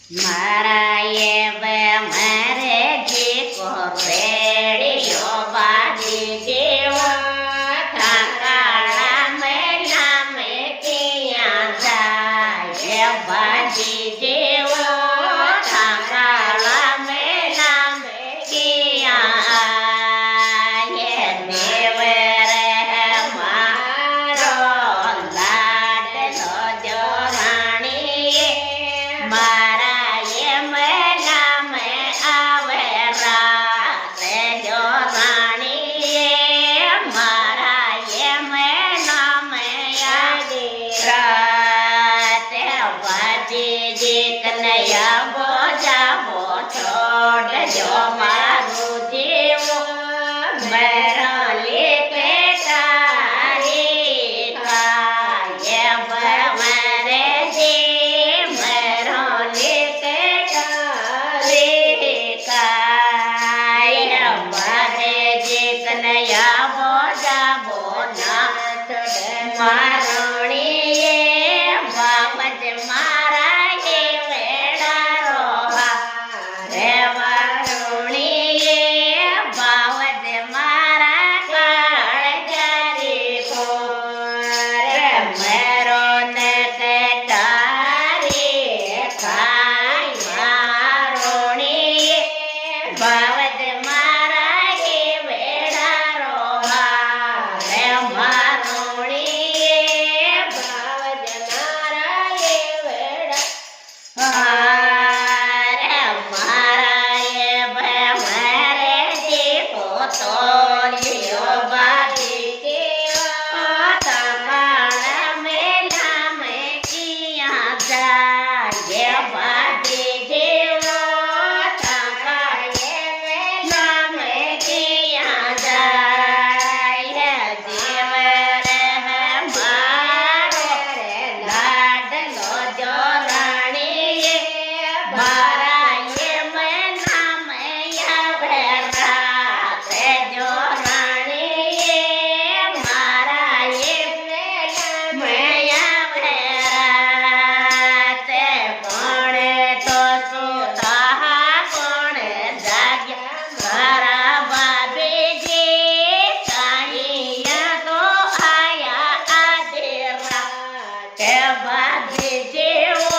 મારા એવે મારે જીકો રેડિયો બાજી જેવો થાકાળા મેલા મે ક્યાં જાય બાજી જેવો થાકાળા મેલા મે ક્યાં દેવ રે મારો લાડલો જો રાણી મારા મેલા મે આવે રાતે જો રાણી મારા મેલા મે આવે રાતે બાજી જીક નયા બોજા બોઠોડ જો મારું જીવું મેરલી પેટારી કાય બમરે જી મેરલી પેટારી કાય મારે જીક નયા બોજા બોના મારણીએ બામજ મારા એ વેડા રોહા રે વારુણીએ બાવજ મારા કાળજારી રે મેરો ને કટારી ખાય મારુણીએ બાવજ મારા એ વેડા રોહા રે મારુણીએ બાવજ મારા એ વેડા રે મારા એ મારે જીવો તો લ્યો બાજી કેવા તાકાળા મેલા મે ક્યાં જાય બાજી જેવો તાકાળે મેલા મે ક્યાં જાય જીવ રે મારો લાડલો જો રાણીએ મારા મેલા મે આવે રાતે જો રાણીએ મારા મેલા મે આવે રાતે કોણે તો સુતા કોણે જાગ્યા મારા બાબીજી કાહિયા તો આયા આજે રાતે બાજી જેવો